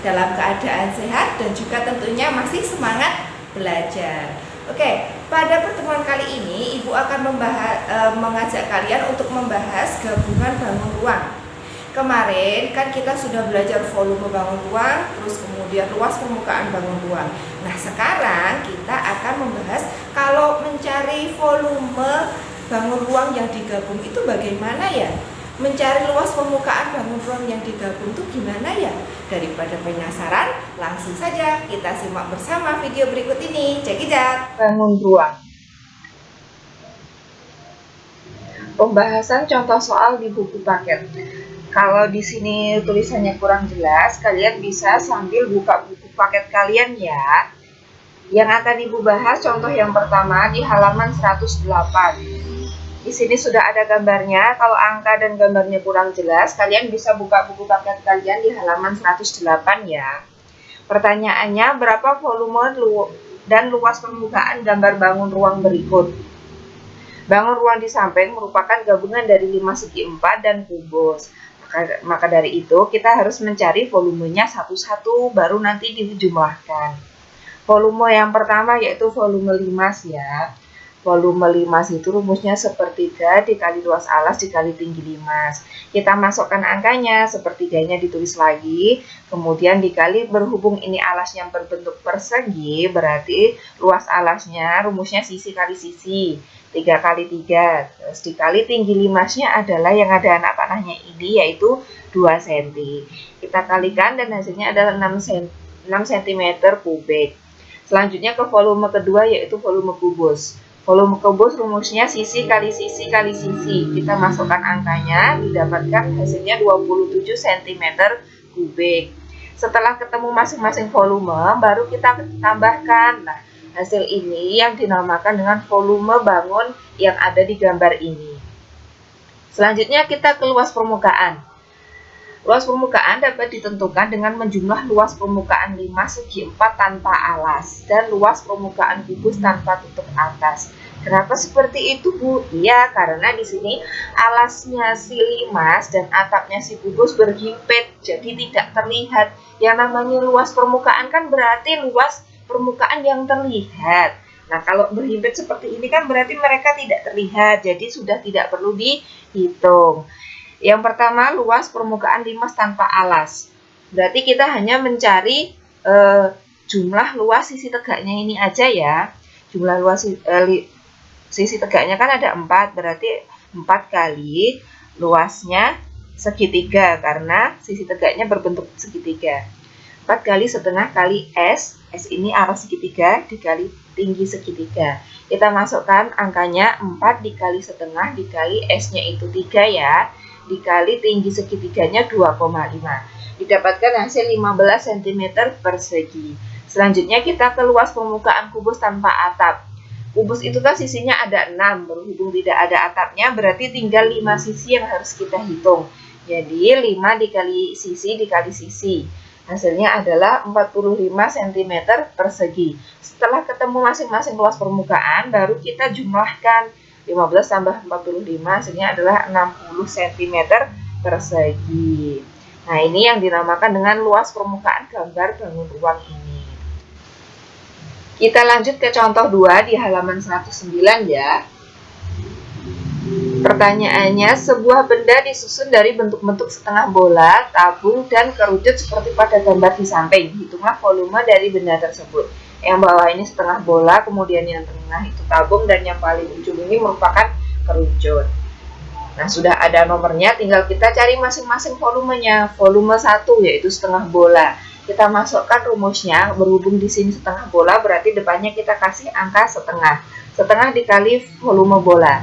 dalam keadaan sehat dan juga tentunya masih semangat belajar. Oke, pada pertemuan kali ini Ibu akan mengajak kalian untuk membahas gabungan bangun ruang. Kemarin kan kita sudah belajar volume bangun ruang, terus kemudian luas permukaan bangun ruang. Nah, sekarang kita akan membahas kalau mencari volume bangun ruang yang digabung itu bagaimana ya? Mencari luas permukaan bangun ruang yang digabung itu gimana ya? Daripada penasaran, langsung saja kita simak bersama video berikut ini. Check it out. Bangun ruang. Pembahasan contoh soal di buku paket. Kalau di sini tulisannya kurang jelas, kalian bisa sambil buka buku paket kalian ya. Yang akan Ibu bahas contoh yang pertama di halaman 108. Di sini sudah ada gambarnya. Kalau angka dan gambarnya kurang jelas, kalian bisa buka buku paket kalian di halaman 108 ya. Pertanyaannya, berapa volume dan luas permukaan gambar bangun ruang berikut? Bangun ruang di samping merupakan gabungan dari 5 segi 4 dan kubus. Maka dari itu kita harus mencari volumenya satu-satu, baru nanti dijumlahkan. Volume yang pertama yaitu volume limas ya. Volume limas itu rumusnya sepertiga dikali luas alas dikali tinggi limas. Kita masukkan angkanya, sepertiganya ditulis lagi, kemudian dikali, berhubung ini alasnya berbentuk persegi, berarti luas alasnya rumusnya sisi kali sisi, 3 kali 3, terus dikali tinggi limasnya adalah yang ada anak panahnya ini, yaitu 2 cm. Kita kalikan dan hasilnya adalah 6 cm kubik. Selanjutnya ke volume kedua yaitu volume kubus. Volume kubus rumusnya sisi kali sisi kali sisi. Kita masukkan angkanya, didapatkan hasilnya 27 cm kubik. Setelah ketemu masing-masing volume, baru kita tambahkan. Nah, hasil ini yang dinamakan dengan volume bangun yang ada di gambar ini. Selanjutnya kita ke luas permukaan. Luas permukaan dapat ditentukan dengan menjumlah luas permukaan 5 segi 4 tanpa alas dan luas permukaan kubus tanpa tutup atas. Kenapa seperti itu, Bu? Iya, karena di sini alasnya si limas dan atapnya si kubus berhimpit, jadi tidak terlihat. Yang namanya luas permukaan kan berarti luas permukaan yang terlihat. Nah, kalau berhimpit seperti ini kan berarti mereka tidak terlihat, jadi sudah tidak perlu dihitung. Yang pertama, luas permukaan limas tanpa alas. Berarti kita hanya mencari jumlah luas sisi tegaknya ini aja ya. Jumlah luas sisi tegaknya kan ada 4, berarti 4 kali luasnya segitiga, karena sisi tegaknya berbentuk segitiga. 4 kali setengah kali S. S ini arah segitiga dikali tinggi segitiga. Kita masukkan angkanya 4 dikali setengah dikali S-nya itu 3 ya. Dikali tinggi segitiganya 2,5. Didapatkan hasil 15 cm persegi. Selanjutnya kita ke luas permukaan kubus tanpa atap. Kubus itu kan sisinya ada 6, berhubung tidak ada atapnya berarti tinggal 5 sisi yang harus kita hitung. Jadi 5 dikali sisi. Hasilnya adalah 45 cm persegi. Setelah ketemu masing-masing luas permukaan, baru kita jumlahkan. 15 tambah 45 hasilnya adalah 60 cm persegi. Nah, ini yang dinamakan dengan luas permukaan gambar bangun ruang ini. Kita lanjut ke contoh 2 di halaman 109 ya. Pertanyaannya, sebuah benda disusun dari bentuk-bentuk setengah bola, tabung, dan kerucut seperti pada gambar di samping. Hitunglah volume dari benda tersebut. Yang bawah ini setengah bola, kemudian yang tengah itu tabung, dan yang paling ujung ini merupakan kerucut. Nah, sudah ada nomornya, tinggal kita cari masing-masing volumenya. Volume 1 yaitu setengah bola. Kita masukkan rumusnya, berhubung di sini setengah bola, berarti depannya kita kasih angka setengah. Setengah dikali volume bola.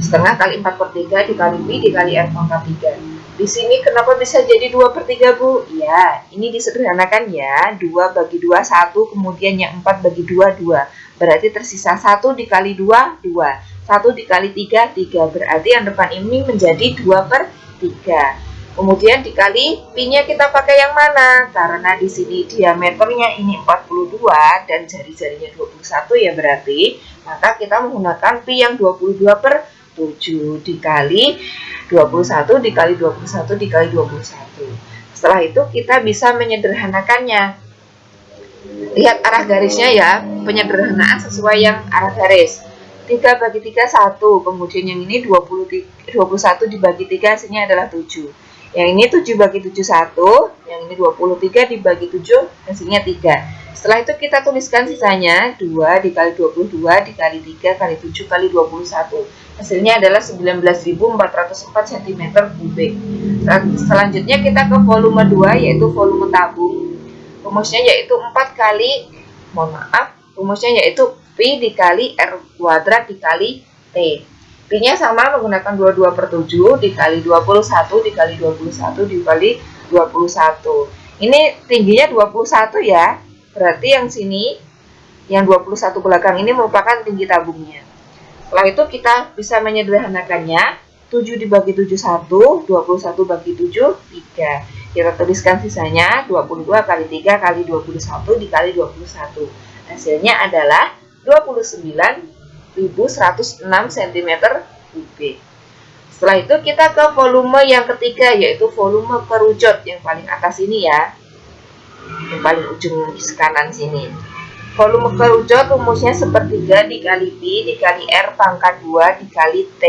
Setengah kali 4/3 dikali pi dikali r pangkat 3. Di sini kenapa bisa jadi 2/3, Bu? Ya, ini disederhanakan ya. 2 bagi 2, 1. Kemudian yang 4 bagi 2, 2. Berarti tersisa 1 dikali 2, 2. 1 dikali 3, 3. Berarti yang depan ini menjadi 2/3. Kemudian dikali pi-nya kita pakai yang mana? Karena di sini diameternya ini 42 dan jari-jarinya 21 ya berarti. Maka kita menggunakan pi yang 22/7 dikali 21 dikali 21 dikali 21. Setelah itu kita bisa menyederhanakannya. Lihat arah garisnya ya, penyederhanaan sesuai yang arah garis. 3 bagi 3, 1. Kemudian yang ini 21 dibagi 3 hasilnya adalah 7. Yang ini 7 bagi 7, 1. Yang ini 23 dibagi 7 hasilnya 3. Setelah itu kita tuliskan sisanya 2 dikali 22 dikali 3 kali 7 kali 21. Hasilnya adalah 19.404 cm3. Selanjutnya kita ke volume 2 yaitu volume tabung. Rumusnya yaitu 4 kali, rumusnya yaitu Pi dikali R kuadrat dikali T. Pi-nya sama menggunakan 22/7 dikali 21 dikali 21 dikali 21. Ini tingginya 21 ya. Berarti yang sini, yang 21 belakang ini merupakan tinggi tabungnya. Setelah itu kita bisa menyederhanakannya. 7 dibagi 7, 1. 21 bagi 7, 3. Kita tuliskan sisanya 22 kali 3 kali 21 dikali 21. Hasilnya adalah 29.106 cm3. Setelah itu kita ke volume yang ketiga yaitu volume kerucut yang paling atas ini ya. Yang paling ujung kanan sini. Volume kerucut rumusnya sepertiga dikali Pi dikali R pangkat 2 dikali T.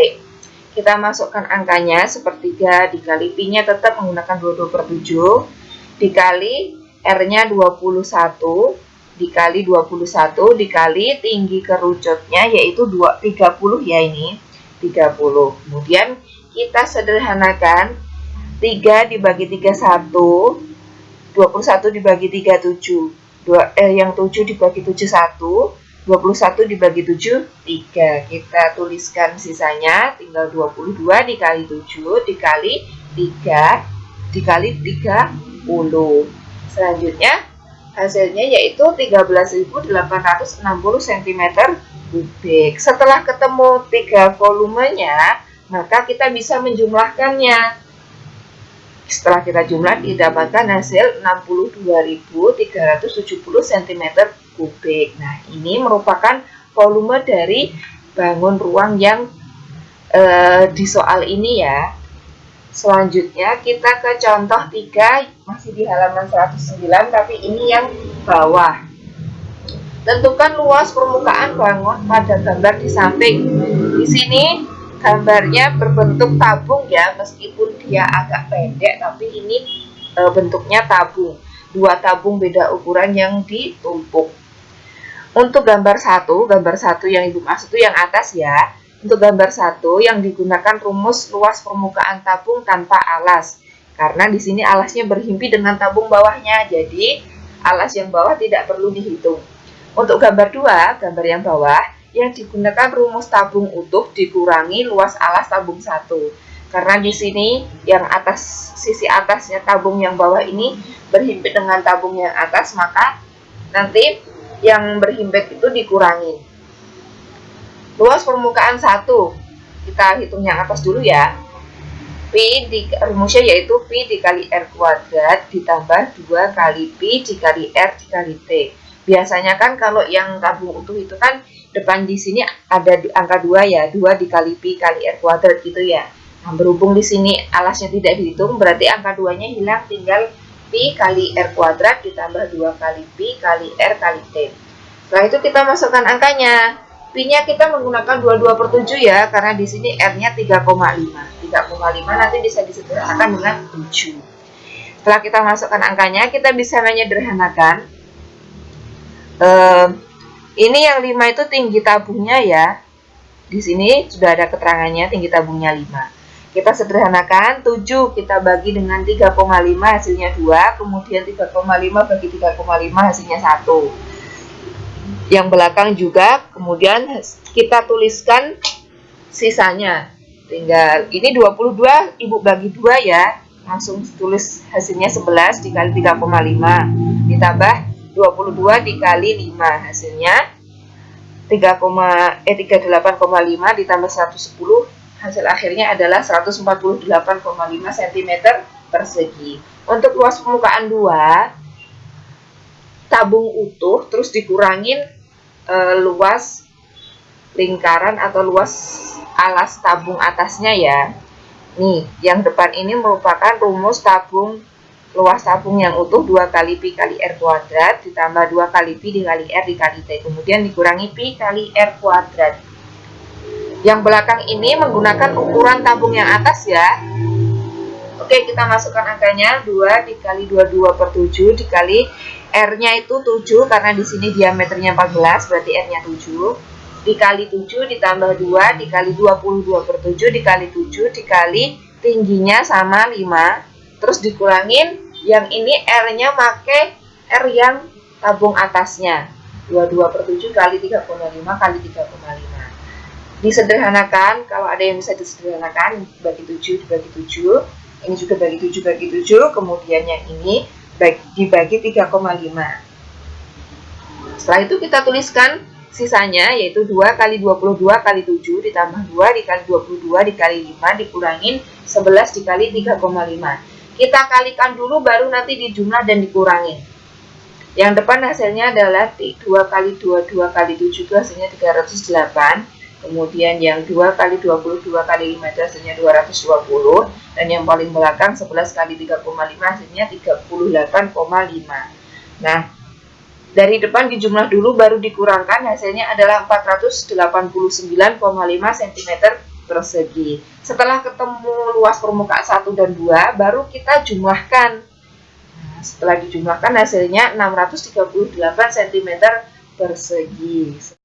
Kita masukkan angkanya sepertiga dikali Pi-nya tetap menggunakan 22/7 dikali R-nya 21 dikali 21 dikali tinggi kerucutnya yaitu 30 ya ini 30. Kemudian kita sederhanakan 3 dibagi 3 1, 21 dibagi 3 7, yang 7 dibagi 7 1, 21 dibagi 7 3. Kita tuliskan sisanya tinggal 22 dikali 7 dikali 3 dikali 30. Selanjutnya hasilnya yaitu 13.860 cm3. Setelah ketemu 3 volumenya, maka kita bisa menjumlahkannya. Setelah kita jumlah didapatkan hasil 62.370 cm3. Nah, ini merupakan volume dari bangun ruang yang di soal ini ya. Selanjutnya kita ke contoh 3, masih di halaman 109 tapi ini yang bawah. Tentukan luas permukaan bangun pada gambar di samping. Di sini gambarnya berbentuk tabung ya, meskipun dia agak pendek tapi ini bentuknya tabung. 2 tabung beda ukuran yang ditumpuk. Untuk gambar 1 yang Ibu maksud itu yang atas ya. Untuk gambar 1 yang digunakan rumus luas permukaan tabung tanpa alas. Karena di sini alasnya berhimpi dengan tabung bawahnya, jadi alas yang bawah tidak perlu dihitung. Untuk gambar 2, gambar yang bawah, yang digunakan rumus tabung utuh dikurangi luas alas tabung 1. Karena di sini yang atas, sisi atasnya tabung yang bawah ini berhimpit dengan tabung yang atas, maka nanti yang berhimpit itu dikurangi. Luas permukaan 1, kita hitung yang atas dulu ya. Rumusnya yaitu Pi dikali R kuadrat ditambah 2 kali Pi dikali R dikali T. Biasanya kan kalau yang tabung utuh itu kan depan di sini ada angka 2 ya, 2 dikali Pi kali R kuadrat gitu ya. Nah, berhubung di sini alasnya tidak dihitung, berarti angka 2-nya hilang, tinggal Pi kali R kuadrat ditambah 2 kali Pi kali R kali T. Setelah itu kita masukkan angkanya. Pi-nya kita menggunakan 22/7 ya, karena di sini R-nya 3,5. 3,5 nanti bisa disederhanakan dengan 7. Setelah kita masukkan angkanya, kita bisa menyederhanakan. Ini yang 5 itu tinggi tabungnya ya. Di sini sudah ada keterangannya, tinggi tabungnya 5. Kita sederhanakan, 7 kita bagi dengan 3,5 hasilnya 2, kemudian 3,5 bagi 3,5 hasilnya 1. Yang belakang juga, kemudian kita tuliskan sisanya. Tinggal ini 22 Ibu bagi 2 ya. Langsung tulis hasilnya 11 dikali 3,5 ditambah 22 dikali 5 hasilnya 38,5 ditambah 110, hasil akhirnya adalah 148,5 cm persegi. Untuk luas permukaan 2 tabung utuh terus dikurangin luas lingkaran atau luas alas tabung atasnya ya. Nih, yang depan ini merupakan rumus tabung luas tabung yang utuh 2 kali Pi kali R kuadrat ditambah 2 kali Pi dikali R dikali T, kemudian dikurangi Pi kali R kuadrat. Yang belakang ini menggunakan ukuran tabung yang atas ya. Oke, kita masukkan angkanya 2 dikali 22 per 7 dikali R-nya itu 7 karena di sini diameternya 14 berarti R-nya 7 dikali 7 ditambah 2 dikali 22 per 7 dikali 7 dikali tingginya sama 5 terus dikurangin yang ini R-nya pakai R yang tabung atasnya 22 per 7 kali 3,5 kali 3,5. Disederhanakan, kalau ada yang bisa disederhanakan bagi 7 dibagi 7, ini juga bagi 7 bagi 7, kemudian yang ini dibagi 3,5. Setelah itu kita tuliskan sisanya yaitu 2 kali 22 kali 7 ditambah 2 dikali 22 dikali 5 dikurangin 11 dikali 3,5. Kita kalikan dulu baru nanti dijumlah dan dikurangin. Yang depan hasilnya adalah 2 kali 22 kali 7 itu hasilnya 308. Kemudian yang 2 kali 22 kali 5 itu hasilnya 220. Dan yang paling belakang 11 kali 3,5 hasilnya 38,5. Nah, dari depan dijumlah dulu baru dikurangkan hasilnya adalah 489,5 cm persegi. Setelah ketemu luas permukaan 1 dan 2 baru kita jumlahkan. Nah, setelah dijumlahkan hasilnya 638 cm persegi.